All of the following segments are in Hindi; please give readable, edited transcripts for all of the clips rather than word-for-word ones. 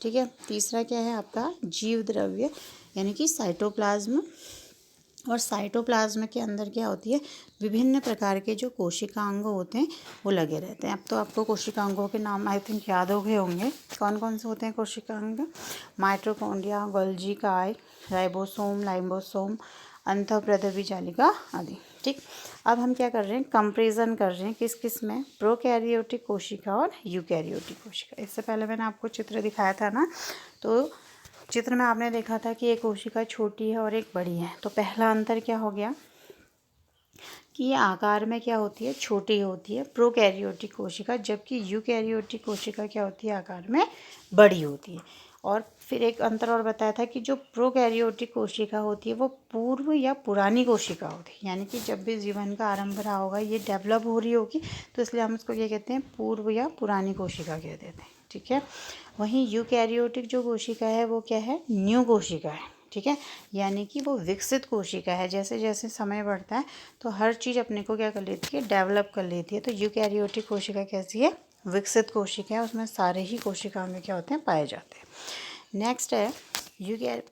ठीक है। तीसरा क्या है आपका जीव द्रव्य यानी कि साइटोप्लाज्म। और साइटोप्लाज्म के अंदर क्या होती है, विभिन्न प्रकार के जो कोशिकांग होते हैं वो लगे रहते हैं। अब तो आपको कोशिकांगों के नाम आई थिंक याद हो गए होंगे। कौन कौन से होते हैं कोशिकांग? माइटोकॉन्ड्रिया, गोल्जी काय, राइबोसोम, लाइबोसोम, अंतःप्रद्रवी जालिका आदि। ठीक। अब हम क्या कर रहे हैं, कंपैरिजन कर रहे हैं किस किस में, प्रोकैरियोटिक कोशिका और यूकैरियोटिक कोशिका। इससे पहले मैंने आपको चित्र दिखाया था ना, तो चित्र में आपने देखा था कि एक कोशिका छोटी है और एक बड़ी है। तो पहला अंतर क्या हो गया कि ये आकार में क्या होती है, छोटी होती है प्रोकैरियोटिक कोशिका, जबकि यूकैरियोटिक कोशिका क्या होती है, आकार में बड़ी होती है। और फिर एक अंतर और बताया था कि जो प्रोकैरियोटिक कोशिका होती है वो पूर्व या पुरानी कोशिका होती है, यानी कि जब भी जीवन का आरंभ रहा होगा, ये डेवलप हो रही होगी, तो इसलिए हम इसको क्या कहते हैं, पूर्व या पुरानी कोशिका कह देते हैं। ठीक है। वहीं यूकैरियोटिक जो कोशिका है वो क्या है, न्यू कोशिका है। ठीक है, यानी कि वो विकसित कोशिका है। जैसे जैसे समय बढ़ता है तो हर चीज़ अपने को क्या कर लेती है, डेवलप कर लेती है। तो यूकैरियोटिक कोशिका कैसी है, विकसित कोशिका है, उसमें सारे ही कोशिकाओं में क्या होते हैं, पाए जाते हैं। नेक्स्ट है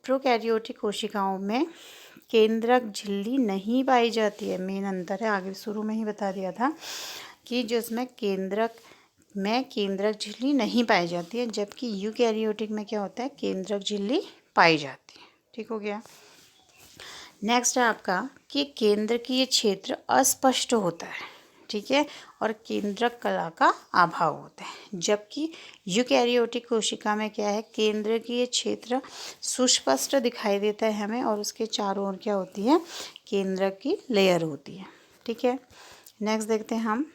प्रोकैरियोटिक कोशिकाओं में केंद्रक झिल्ली नहीं पाई जाती है। मेन अंतर है, आगे शुरू में ही बता दिया था कि जिसमें केंद्रक झिल्ली नहीं पाई जाती है, जबकि यूकैरियोटिक में क्या होता है, केंद्रक झिल्ली पाई जाती है। ठीक हो गया। नेक्स्ट है आपका कि केंद्रकीय क्षेत्र अस्पष्ट होता है। ठीक है, और केंद्रक कला का अभाव होता है, जबकि यूकैरियोटिक कोशिका में क्या है, केंद्रकीय क्षेत्र सुस्पष्ट दिखाई देता है हमें, और उसके चारों ओर क्या होती है, केंद्रक की लेयर होती है। ठीक है। नेक्स्ट देखते हैं हम,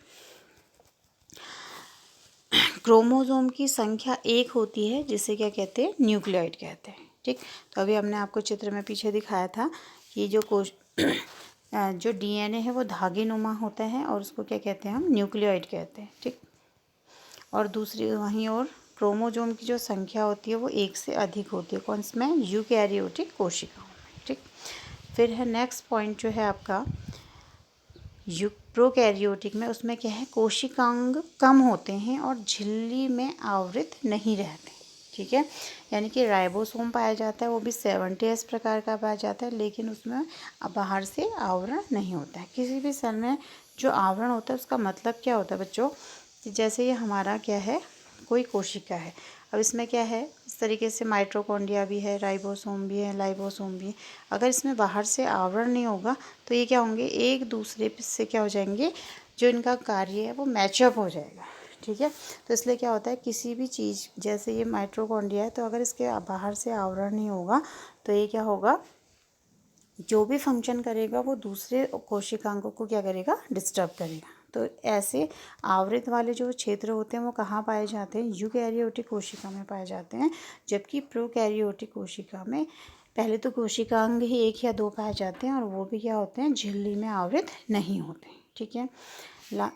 क्रोमोसोम की संख्या 1 होती है, जिसे क्या कहते हैं, न्यूक्लियोइड कहते हैं। ठीक। तो अभी हमने आपको चित्र में पीछे दिखाया था कि जो डीएनए है वो धागे नुमा होता है, और उसको क्या कहते हैं, हम न्यूक्लियोइड कहते हैं। ठीक। और दूसरी वहीं और क्रोमोसोम की जो संख्या होती है वो 1 से अधिक होती है। कौन इसमें, यूकैरियोटिक कोशिकाओं में। ठीक। फिर है नेक्स्ट पॉइंट जो है आपका प्रोकैरियोटिक में, उसमें क्या है, कोशिकांग कम होते हैं और झिल्ली में आवृत नहीं रहते। ठीक है, यानी कि राइबोसोम पाया जाता है, वो भी 70S प्रकार का पाया जाता है, लेकिन उसमें बाहर से आवरण नहीं होता है। किसी भी सेल में जो आवरण होता है उसका मतलब क्या होता है बच्चों, कि जैसे ये हमारा क्या है, कोई कोशिका है, अब इसमें क्या है, इस तरीके से माइटोकॉन्ड्रिया भी है, राइबोसोम भी है, लाइबोसोम भी है। अगर इसमें बाहर से आवरण नहीं होगा तो ये क्या होंगे, एक दूसरे से क्या हो जाएंगे, जो इनका कार्य है वो मैचअप हो जाएगा। ठीक है, तो इसलिए क्या होता है, किसी भी चीज़, जैसे ये माइटोकॉन्ड्रिया है, तो अगर इसके बाहर से आवरण नहीं होगा तो ये क्या होगा, जो भी फंक्शन करेगा वो दूसरे कोशिकांगों को क्या करेगा, डिस्टर्ब करेगा। तो ऐसे आवृत वाले जो क्षेत्र होते हैं वो कहाँ पाए जाते हैं, यूकैरियोटिक कोशिका में पाए जाते हैं, जबकि प्रोकैरियोटिक कोशिका में पहले तो कोशिकांग ही 1 या 2 पाए जाते हैं, और वो भी क्या होते हैं, झिल्ली में आवृत नहीं होते। ठीक है।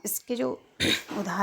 इसके जो उदाहरण